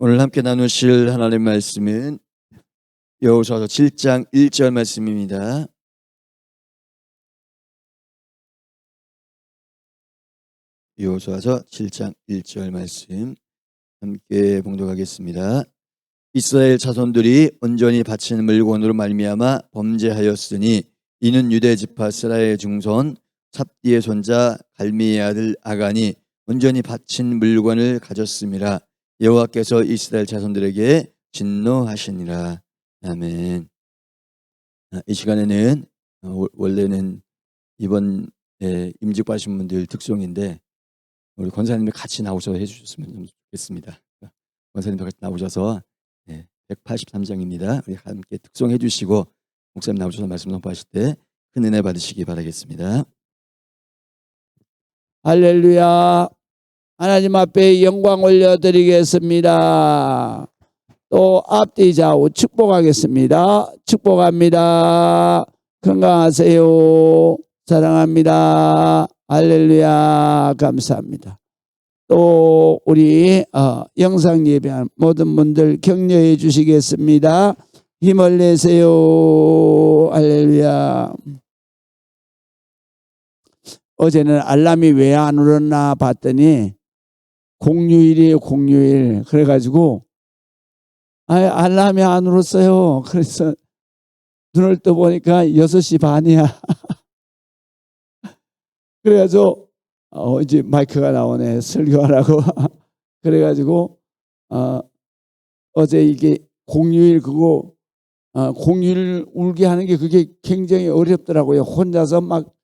오늘 함께 나누실 하나님의 말씀은 여호수아서 7장 1절 말씀입니다. 여호수아서 7장 1절 말씀 함께 봉독하겠습니다. 이스라엘 자손들이 온전히 바친 물건으로 말미암아 범죄하였으니 이는 유대 지파 스라의 중손 삽디의 손자 갈미의 아들 아간이 온전히 바친 물건을 가졌음이라. 여호와께서 이스라엘 자손들에게 진노하시니라. 아멘. 이 시간에는 원래는 이번 임직받으신 분들 특송인데 우리 권사님들 같이 나오셔서 해주셨으면 좋겠습니다. 권사님들 같이 나오셔서 183장입니다. 우리 함께 특송해 주시고 목사님 나오셔서 말씀 선포하실 때 큰 은혜 받으시기 바라겠습니다. 할렐루야. 하나님 앞에 영광 올려드리겠습니다. 또 앞뒤 좌우 축복하겠습니다. 축복합니다. 건강하세요. 사랑합니다. 할렐루야. 감사합니다. 또 우리 영상 예배한 모든 분들 격려해 주시겠습니다. 힘을 내세요. 할렐루야. 어제는 알람이 왜 안 울었나 봤더니 공휴일이에요. 공휴일. 그래가지고 알람이 안 울었어요. 그래서 눈을 떠보니까 6시 반이야. 그래가지고 이제 마이크가 나오네. 설교하라고. 그래가지고 어제 이게 공휴일 그거 공휴일 울게 하는 게 그게 굉장히 어렵더라고요. 혼자서 막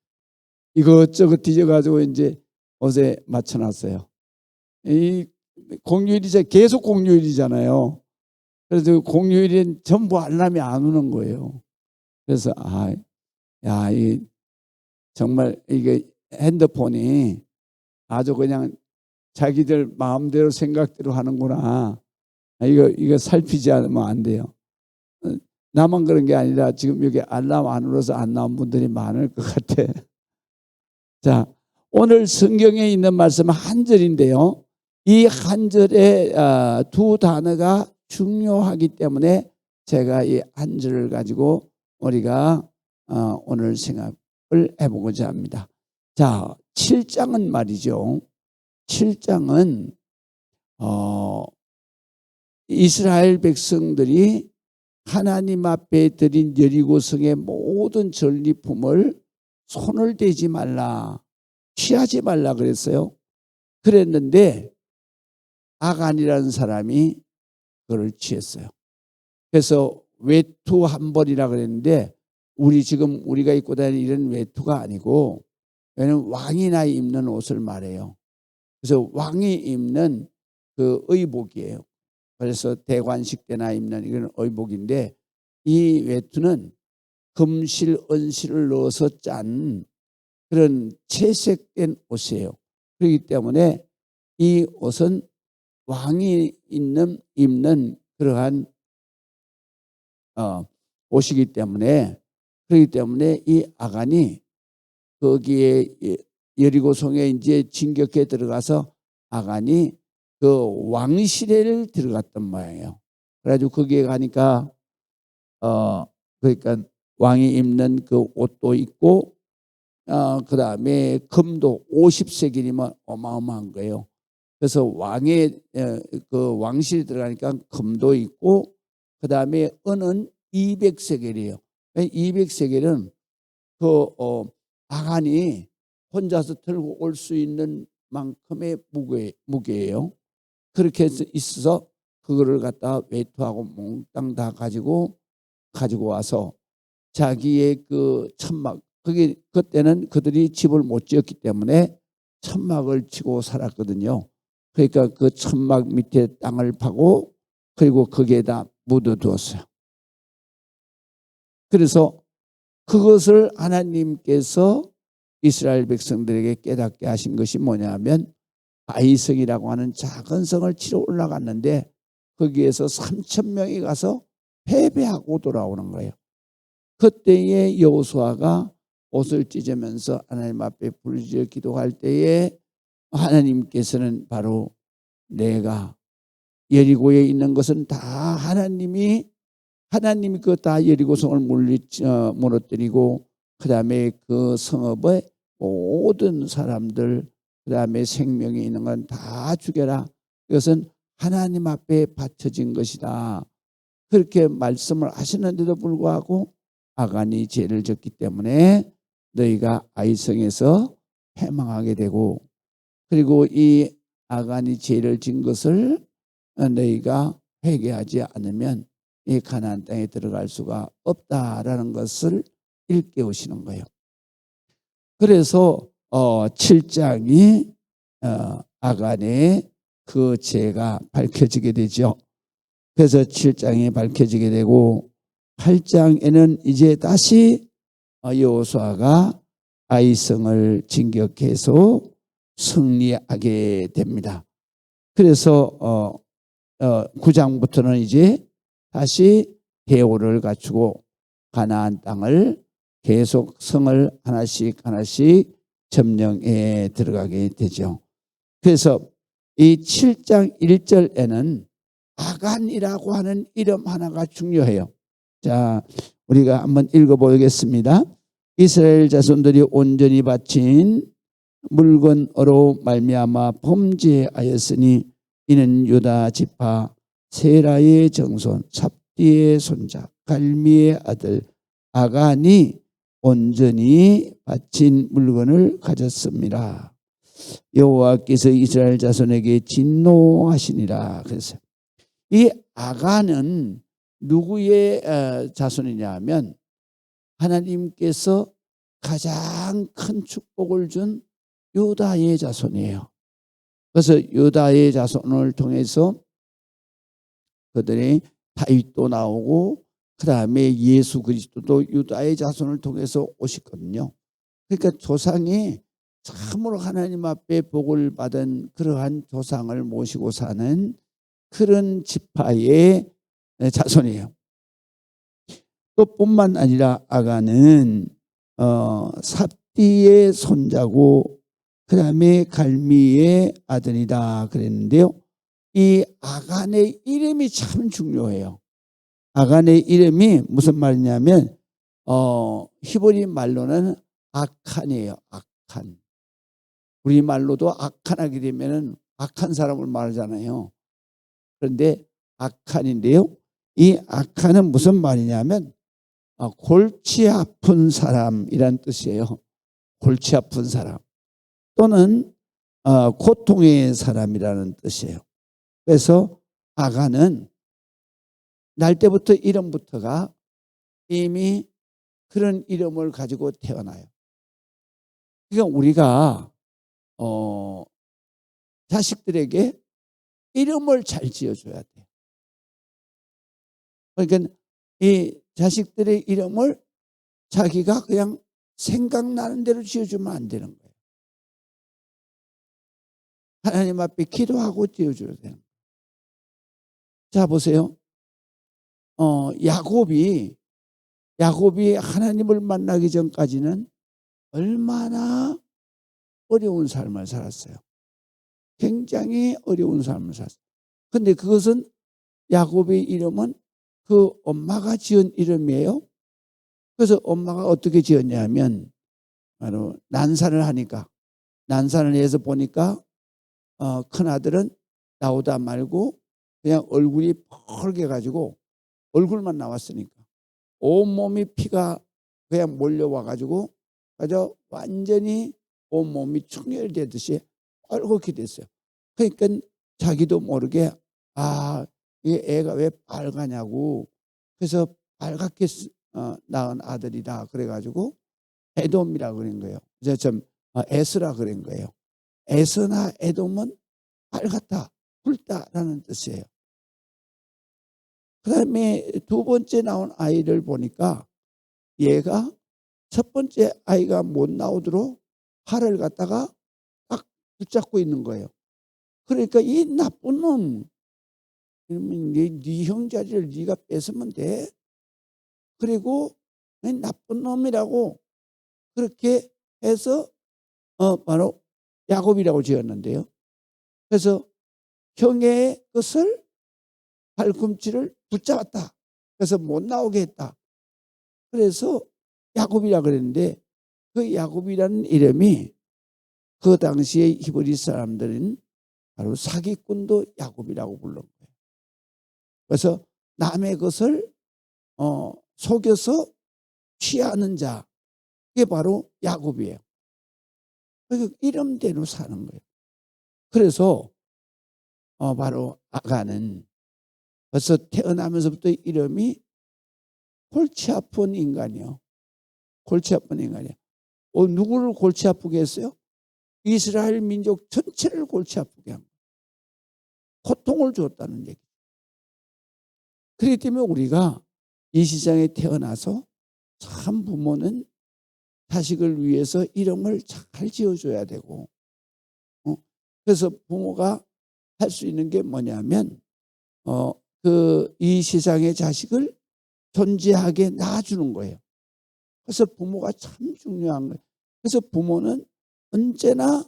이것저것 뒤져가지고 이제 어제 맞춰놨어요. 이 공휴일이 계속 공휴일이잖아요. 그래서 공휴일엔 전부 알람이 안 오는 거예요. 그래서 이 정말 이게 핸드폰이 아주 그냥 자기들 마음대로 생각대로 하는구나. 이거 살피지 않으면 안 돼요. 나만 그런 게 아니라 지금 여기 알람 안 울어서 안 나온 분들이 많을 것 같아. 자, 오늘 성경에 있는 말씀은 한 절인데요. 이 한 절에 두 단어가 중요하기 때문에 제가 이 한 절을 가지고 우리가 오늘 생각을 해보고자 합니다. 자, 7장은 말이죠. 7장은 이스라엘 백성들이 하나님 앞에 드린 여리고성의 모든 전리품을 손을 대지 말라, 취하지 말라 그랬어요. 그랬는데 아간이라는 사람이 그걸 취했어요. 그래서 외투 한 벌이라 그랬는데 우리가 입고 다니는 이런 외투가 아니고, 왜냐하면 왕이나 입는 옷을 말해요. 그래서 왕이 입는 그 의복이에요. 그래서 대관식 때나 입는 이런 의복인데, 이 외투는 금실, 은실을 넣어서 짠 그런 채색된 옷이에요. 그렇기 때문에 이 옷은 왕이 입는 그러한 옷이기 때문에, 그렇기 때문에 이 아간이 거기에 여리고성에 이제 진격해 들어가서 아간이 그 왕실에 들어갔던 모양이에요. 그래가지고 거기에 가니까 그러니까 왕이 입는 그 옷도 있고 그 다음에 금도 50세겔이면 어마어마한 거예요. 그래서 왕의 그 왕실에 들어가니까 금도 있고, 그 다음에 은은 200세겔이에요. 200세겔은 그 아간이 혼자서 들고 올 수 있는 만큼의 무게예요. 그렇게 해서 있어서 그거를 갖다 외투하고 몽땅 다 가지고 와서 자기의 그 천막, 그때는 그들이 집을 못 지었기 때문에 천막을 치고 살았거든요. 그러니까 그 천막 밑에 땅을 파고 그리고 거기에다 묻어두었어요. 그래서 그것을 하나님께서 이스라엘 백성들에게 깨닫게 하신 것이 뭐냐면, 아이성이라고 하는 작은 성을 치러 올라갔는데 거기에서 3,000명이 가서 패배하고 돌아오는 거예요. 그때에 여호수아가 옷을 찢으면서 하나님 앞에 부르짖어 기도할 때에 하나님께서는 바로 내가 여리고에 있는 것은 다 하나님이 그 다 여리고성을 무너뜨리고 그다음에 그 성읍의 모든 사람들 그다음에 생명이 있는 건 다 죽여라. 이것은 하나님 앞에 바쳐진 것이다. 그렇게 말씀을 하시는데도 불구하고 아간이 죄를 졌기 때문에 너희가 아이성에서 패망하게 되고, 그리고 이 아간이 죄를 진 것을 너희가 회개하지 않으면 이 가나안 땅에 들어갈 수가 없다라는 것을 일깨우시는 거예요. 그래서 7장이 아간의 그 죄가 밝혀지게 되죠. 그래서 7장이 밝혀지게 되고 8장에는 이제 다시 여호수아가 아이성을 진격해서 승리하게 됩니다. 그래서 9장부터는 이제 다시 대오를 갖추고 가나안 땅을 계속 성을 하나씩 점령해 들어가게 되죠. 그래서 이 7장 1절에는 아간이라고 하는 이름 하나가 중요해요. 자, 우리가 한번 읽어보겠습니다. 이스라엘 자손들이 온전히 바친 물건으로 말미암아 범죄하였으니 이는 유다 지파 세라의 정손 삽디의 손자 갈미의 아들 아간이 온전히 바친 물건을 가졌습니다. 여호와께서 이스라엘 자손에게 진노하시니라. 그래서 이 아간은 누구의 자손이냐 하면 하나님께서 가장 큰 축복을 준 유다의 자손이에요. 그래서 유다의 자손을 통해서 그들이 다윗도 나오고 그 다음에 예수 그리스도도 유다의 자손을 통해서 오셨거든요. 그러니까 조상이 참으로 하나님 앞에 복을 받은 그러한 조상을 모시고 사는 그런 지파의 자손이에요. 또 뿐만 아니라 아간은 삽디의 손자고 그 다음에 갈미의 아들이다 그랬는데요. 이 아간의 이름이 참 중요해요. 아간의 이름이 무슨 말이냐면 히브리 말로는 악한이에요. 악한. 우리 말로도 악한하게 되면은 악한 사람을 말하잖아요. 그런데 악한인데요. 이 악한은 무슨 말이냐면 골치 아픈 사람이란 뜻이에요. 골치 아픈 사람 또는 고통의 사람이라는 뜻이에요. 그래서 아간은 날 때부터 이름부터가 이미 그런 이름을 가지고 태어나요. 그러니까 우리가 자식들에게 이름을 잘 지어줘야 돼요. 그러니까 이 자식들의 이름을 자기가 그냥 생각나는 대로 지어주면 안 되는 거예요. 하나님 앞에 기도하고 지어줘야 돼요. 자, 보세요. 야곱이 하나님을 만나기 전까지는 얼마나 어려운 삶을 살았어요. 굉장히 어려운 삶을 살았어요. 그런데 그것은 야곱의 이름은 그 엄마가 지은 이름이에요. 그래서 엄마가 어떻게 지었냐면 바로 난산을 하니까 난산을 해서 보니까 큰아들은 나오다 말고 그냥 얼굴이 펄게 가지고 얼굴만 나왔으니까 온몸이 피가 그냥 몰려와 가지고 아주 완전히 온몸이 충혈되듯이 빨갛게 됐어요. 그러니까 자기도 모르게 이 애가 왜 빨가냐고. 그래서 빨갛게 낳은 아들이다 그래가지고 에돔이라 그런 거예요. 에스라 그런 거예요. 에스나 에돔은 빨갛다, 붉다라는 뜻이에요. 그 다음에 두 번째 나온 아이를 보니까 얘가 첫 번째 아이가 못 나오도록 팔을 갖다가 딱 붙잡고 있는 거예요. 그러니까 이 나쁜 놈, 네 형제를 네가 뺏으면 돼. 그리고 나쁜 놈이라고 그렇게 해서 바로 야곱이라고 지었는데요. 그래서 형의 것을 발꿈치를 붙잡았다. 그래서 못 나오게 했다. 그래서 야곱이라 그랬는데 그 야곱이라는 이름이 그 당시에 히브리 사람들은 바로 사기꾼도 야곱이라고 불른 거예요. 그래서 남의 것을 속여서 취하는 자, 이게 바로 야곱이에요. 그러니까 이름대로 사는 거예요. 그래서 바로 아가는 벌써 태어나면서부터 이름이 골치 아픈 인간이요. 골치 아픈 인간이요. 누구를 골치 아프게 했어요? 이스라엘 민족 전체를 골치 아프게 한 거예요. 고통을 줬다는 얘기. 그렇기 때문에 우리가 이 세상에 태어나서 참 부모는 자식을 위해서 이름을 잘 지어줘야 되고, 그래서 부모가 할 수 있는 게 뭐냐면 이 세상의 자식을 존재하게 낳아주는 거예요. 그래서 부모가 참 중요한 거예요. 그래서 부모는 언제나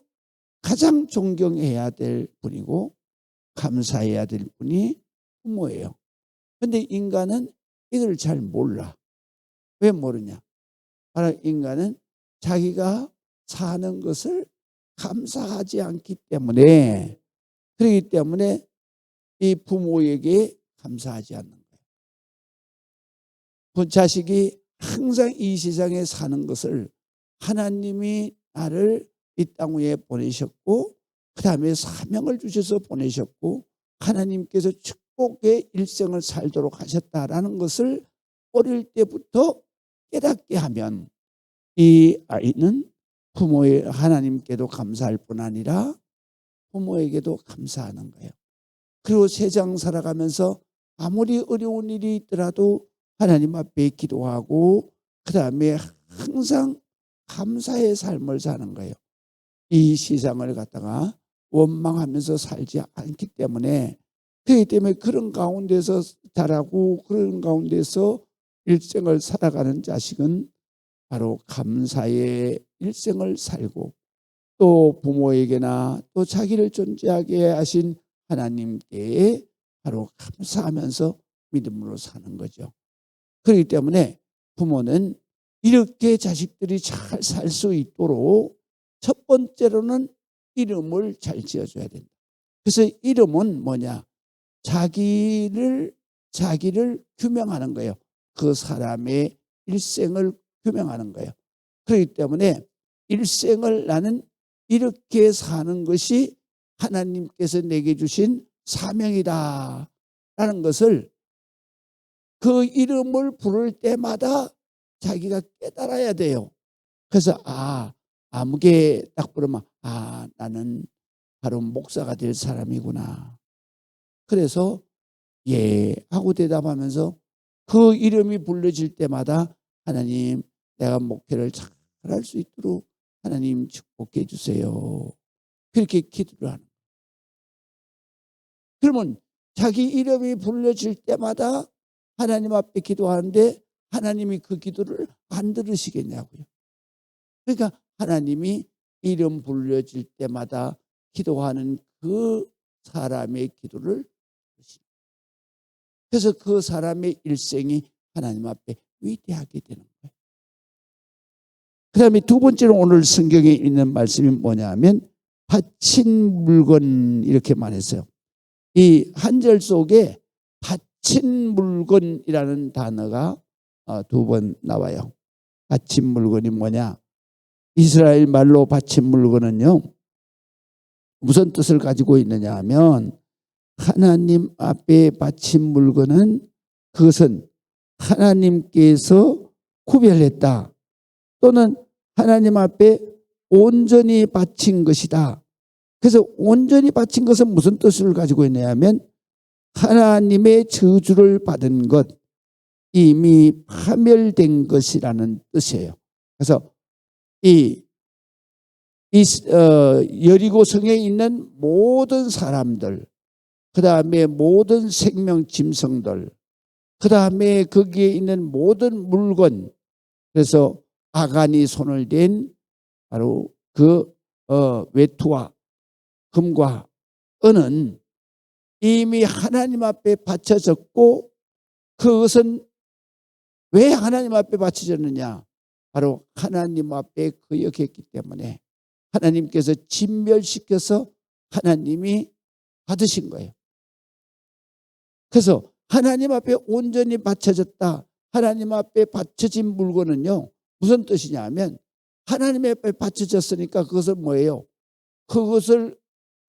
가장 존경해야 될 분이고 감사해야 될 분이 부모예요. 그런데 인간은 이걸 잘 몰라. 왜 모르냐? 바로 인간은 자기가 사는 것을 감사하지 않기 때문에, 그렇기 때문에 이 부모에게 감사하지 않는 거예요. 그 자식이 항상 이 세상에 사는 것을 하나님이 나를 이 땅 위에 보내셨고 그 다음에 사명을 주셔서 보내셨고 하나님께서 축복의 일생을 살도록 하셨다라는 것을 어릴 때부터 깨닫게 하면 이 아이는 부모의 하나님께도 감사할 뿐 아니라 부모에게도 감사하는 거예요. 그리고 세상 살아가면서 아무리 어려운 일이 있더라도 하나님 앞에 기도하고 그 다음에 항상 감사의 삶을 사는 거예요. 이 세상을 갖다가 원망하면서 살지 않기 때문에, 그렇기 때문에 그런 가운데서 자라고 그런 가운데서 일생을 살아가는 자식은 바로 감사의 일생을 살고 또 부모에게나 또 자기를 존재하게 하신 하나님께 바로 감사하면서 믿음으로 사는 거죠. 그렇기 때문에 부모는 이렇게 자식들이 잘 살 수 있도록 첫 번째로는 이름을 잘 지어줘야 된다. 그래서 이름은 뭐냐? 자기를 규명하는 거예요. 그 사람의 일생을 규명하는 거예요. 그렇기 때문에 일생을 나는 이렇게 사는 것이 하나님께서 내게 주신 사명이다 라는 것을 그 이름을 부를 때마다 자기가 깨달아야 돼요. 그래서 아무개 딱 부르면 나는 바로 목사가 될 사람이구나. 그래서 예 하고 대답하면서 그 이름이 불려질 때마다 하나님 내가 목회를 잘 할 수 있도록 하나님 축복해 주세요. 그렇게 기도를 하는 거예요. 그러면 자기 이름이 불려질 때마다 하나님 앞에 기도하는데 하나님이 그 기도를 안 들으시겠냐고요. 그러니까 하나님이 이름 불려질 때마다 기도하는 그 사람의 기도를 들으십니다. 그래서 그 사람의 일생이 하나님 앞에 위대하게 되는 거예요. 그 다음에 두 번째로 오늘 성경에 있는 말씀이 뭐냐면 바친 물건 이렇게 말했어요. 이 한 절 속에 바친 물건이라는 단어가 두 번 나와요. 바친 물건이 뭐냐? 이스라엘 말로 바친 물건은요, 무슨 뜻을 가지고 있느냐 하면 하나님 앞에 바친 물건은 그것은 하나님께서 구별했다 또는 하나님 앞에 온전히 바친 것이다. 그래서 온전히 바친 것은 무슨 뜻을 가지고 있느냐 하면 하나님의 저주를 받은 것, 이미 파멸된 것이라는 뜻이에요. 그래서 여리고 성에 있는 모든 사람들, 그 다음에 모든 생명 짐승들, 그 다음에 거기에 있는 모든 물건, 그래서 아간이 손을 댄 바로 그 외투와 금과 은은 이미 하나님 앞에 바쳐졌고, 그것은 왜 하나님 앞에 바쳐졌느냐? 바로 하나님 앞에 거역했기 때문에 하나님께서 진멸시켜서 하나님이 받으신 거예요. 그래서 하나님 앞에 온전히 바쳐졌다. 하나님 앞에 바쳐진 물건은요, 무슨 뜻이냐 하면 하나님 앞에 바쳐졌으니까 그것은 뭐예요? 그것을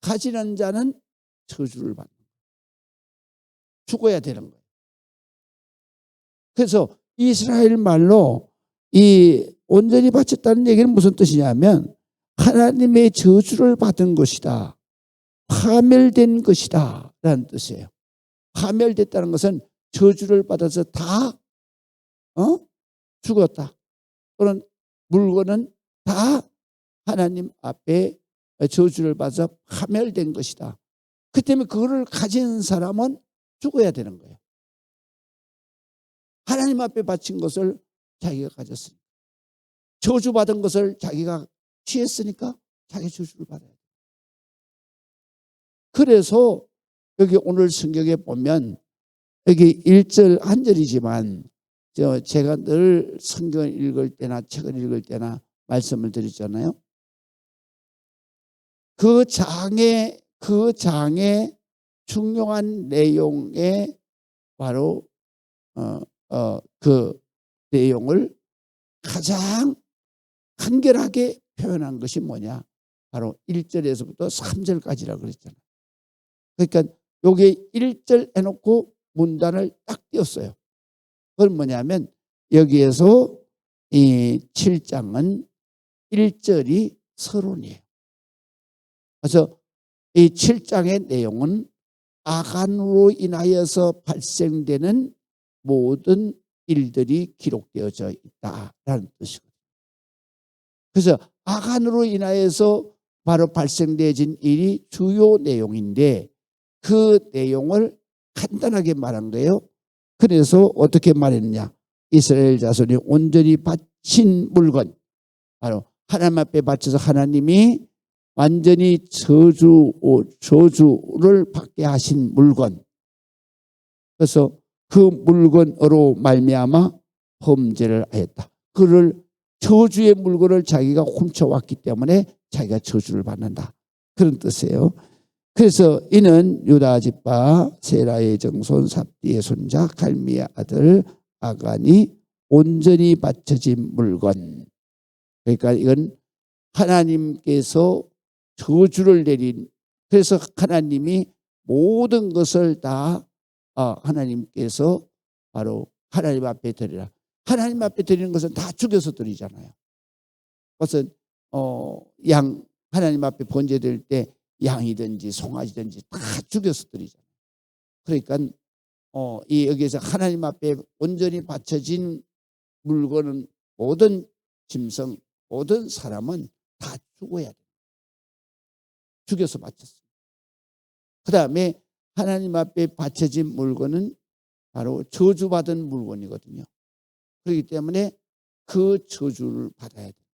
가지는 자는 저주를 받는 거예요. 죽어야 되는 거예요. 그래서 이스라엘 말로 이 온전히 바쳤다는 얘기는 무슨 뜻이냐면 하나님의 저주를 받은 것이다. 파멸된 것이다 라는 뜻이에요. 파멸됐다는 것은 저주를 받아서 다 죽었다. 또는 물건은 다 하나님 앞에 저주를 받아서 파멸된 것이다. 그 때문에 그거를 가진 사람은 죽어야 되는 거예요. 하나님 앞에 바친 것을 자기가 가졌으니까. 저주받은 것을 자기가 취했으니까 자기 저주를 받아야 돼요. 그래서 여기 오늘 성경에 보면 여기 1절 한 절이지만 제가 늘 성경을 읽을 때나 책을 읽을 때나 말씀을 드렸잖아요. 그 장의 중요한 내용에 바로 그 내용을 가장 간결하게 표현한 것이 뭐냐? 바로 1절에서부터 3절까지라고 그랬잖아요. 그러니까 여기에 1절 해놓고 문단을 딱 띄웠어요. 그건 뭐냐면 여기에서 이 7장은 1절이 서론이에요. 그래서 이 7장의 내용은 아간으로 인하여서 발생되는 모든 일들이 기록되어져 있다라는 뜻이거든요. 그래서 아간으로 인하여서 바로 발생되어진 일이 주요 내용인데 그 내용을 간단하게 말한 거예요. 그래서 어떻게 말했느냐? 이스라엘 자손이 온전히 바친 물건, 바로 하나님 앞에 바쳐서 하나님이 완전히 저주를 받게 하신 물건. 그래서 그 물건으로 말미암아 범죄를 하였다. 그를 저주의 물건을 자기가 훔쳐왔기 때문에 자기가 저주를 받는다. 그런 뜻이에요. 그래서 이는 유다 지파 세라의 정손 삽디의 손자 갈미의 아들 아간이 온전히 바쳐진 물건. 그러니까 이건 하나님께서 저주를 내린, 그래서 하나님이 모든 것을 다 하나님께서 바로 하나님 앞에 드리라. 하나님 앞에 드리는 것은 다 죽여서 드리잖아요. 그것은 하나님 앞에 번제 드릴 때 양이든지 송아지든지 다 죽여서 드리잖아요. 그러니까 여기에서 하나님 앞에 온전히 바쳐진 물건은 모든 짐승, 모든 사람은 다 죽어야 돼요. 죽여서 바쳤습니다. 그 다음에 하나님 앞에 바쳐진 물건은 바로 저주받은 물건이거든요. 그렇기 때문에 그 저주를 받아야 돼요.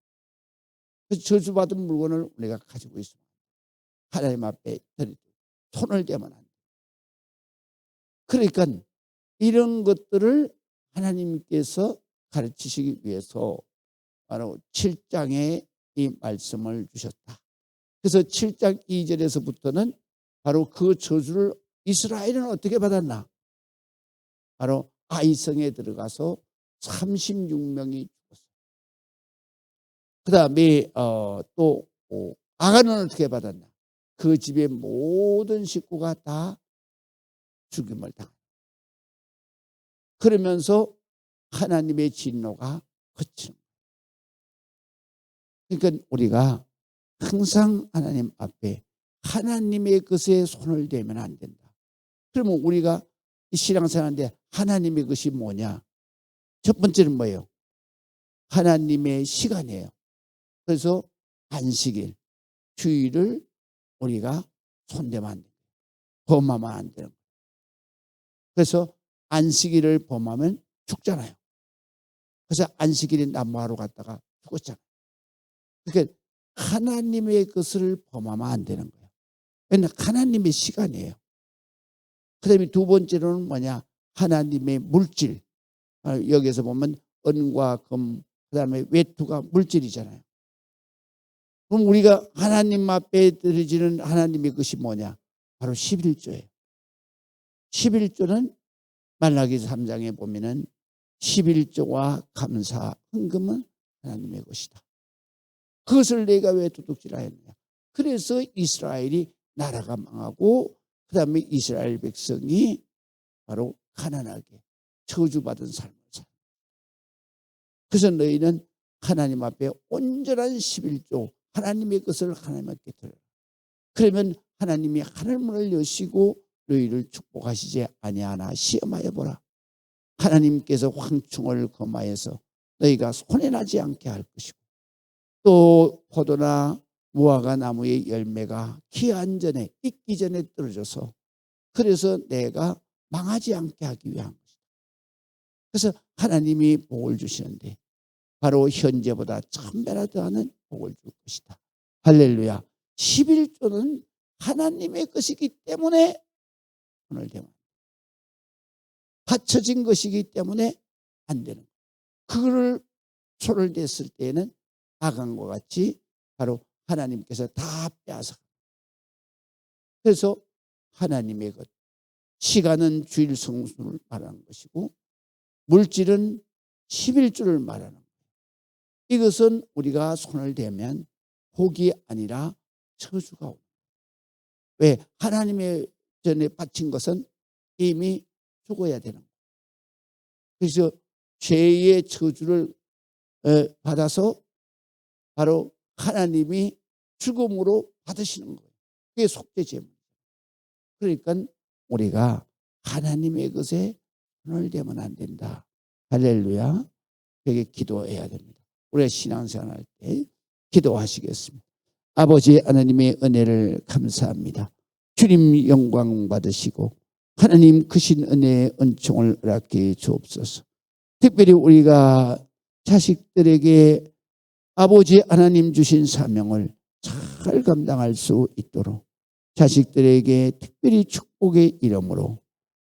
그 저주받은 물건을 우리가 가지고 있습니다. 하나님 앞에 손을 대면 안 돼요. 그러니까 이런 것들을 하나님께서 가르치시기 위해서 바로 7장에 이 말씀을 주셨다. 그래서 7장 2절에서부터는 바로 그 저주를 이스라엘은 어떻게 받았나? 바로 아이성에 들어가서 36명이 죽었어요. 그 다음에 또 아간은 어떻게 받았나? 그 집의 모든 식구가 다 죽임을 당합니다. 그러면서 하나님의 진노가 그치는 거예요. 그러니까 우리가 항상 하나님 앞에 하나님의 것에 손을 대면 안 된다. 그러면 우리가 이 신앙생활인데 하나님의 것이 뭐냐? 첫 번째는 뭐예요? 하나님의 시간이에요. 그래서 안식일, 주일을 우리가 손대면 안 돼요. 범하면 안 되는 거예요. 그래서 안식일을 범하면 죽잖아요. 그래서 안식일에 나무하러 갔다가 죽었잖아요. 그러니까 하나님의 것을 범하면 안 되는 거예요. 왜냐하면 하나님의 시간이에요. 그다음에 두 번째로는 뭐냐? 하나님의 물질. 여기서 보면 은과 금, 그다음에 외투가 물질이잖아요. 그럼 우리가 하나님 앞에 드려지는 하나님의 것이 뭐냐? 바로 11조예요. 11조는 말라기 3장에 보면은 11조와 감사, 헌금은 하나님의 것이다. 그것을 내가 왜 도둑질하였느냐? 그래서 이스라엘이 나라가 망하고 그다음에 이스라엘 백성이 바로 가난하게 저주받은 삶을 살아. 그래서 너희는 하나님 앞에 온전한 11조 하나님의 것을 하나님께 드려라. 그러면 하나님이 하늘문을 여시고 너희를 축복하시지 아니하나 시험하여 보라. 하나님께서 황충을 금하여서 너희가 손해나지 않게 할 것이고 또 포도나 무화과 나무의 열매가 기한 전에 익기 전에 떨어져서 그래서 내가 망하지 않게 하기 위한 것이다. 그래서 하나님이 복을 주시는데 바로 현재보다 천배나 더하는 복을 줄 것이다. 할렐루야. 11조는 하나님의 것이기 때문에 손을 대면 바쳐진 것이기 때문에 안 되는 거예요. 그거를 손을 댔을 때에는 아간과 같이 바로 하나님께서 다 빼앗아. 그래서 하나님의 것, 시간은 주일 성수를 말하는 것이고 물질은 11조를 말하는 거예요. 이것은 우리가 손을 대면 복이 아니라 저주가 옵니다. 왜? 하나님의 전에 바친 것은 이미 죽어야 되는 거예요. 그래서 죄의 저주를 받아서 바로 하나님이 죽음으로 받으시는 거예요. 그게 속죄 제물. 그러니까 우리가 하나님의 것에 손을 대면 안 된다. 할렐루야. 그게 기도해야 됩니다. 우리가 신앙생활할 때 기도하시겠습니다. 아버지 하나님의 은혜를 감사합니다. 주님 영광 받으시고 하나님 크신 은혜의 은총을 허락해 주옵소서. 특별히 우리가 자식들에게 아버지 하나님 주신 사명을 잘 감당할 수 있도록 자식들에게 특별히 축복의 이름으로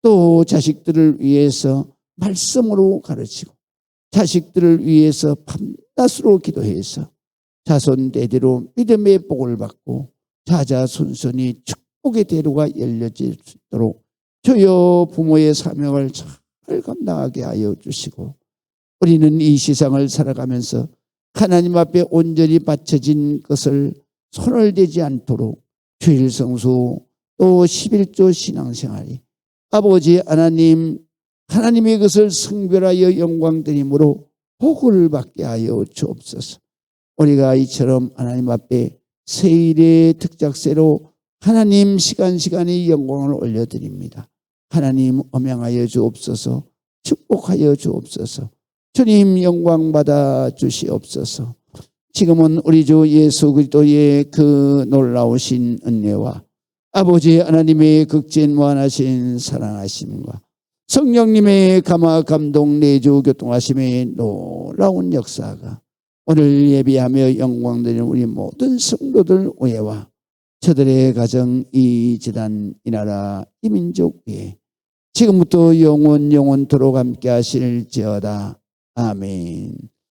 또 자식들을 위해서 말씀으로 가르치고 자식들을 위해서 밤낮으로 기도해서 자손 대대로 믿음의 복을 받고 자자손손이 축복의 대로가 열려질 수 있도록 주여 부모의 사명을 잘 감당하게 하여 주시고 우리는 이 세상을 살아가면서 하나님 앞에 온전히 바쳐진 것을 손을 대지 않도록 주일 성수 또 11조 신앙생활이 아버지 하나님 하나님의 것을 성별하여 영광드림으로 복을 받게 하여 주옵소서. 우리가 이처럼 하나님 앞에 세일의 특작세로 하나님 시간이 영광을 올려드립니다. 하나님 엄양하여 주옵소서. 축복하여 주옵소서. 주님 영광 받아 주시옵소서. 지금은 우리 주 예수 그리스도의 그 놀라우신 은혜와 아버지 하나님의 극진무한하신 사랑하심과 성령님의 감화 감동 내주 교통하심의 놀라운 역사가 오늘 예비하며 영광드리는 우리 모든 성도들 위에와 저들의 가정 이 재단 이 나라 이 민족 위에 지금부터 영원토록 함께 하실지어다. 아멘.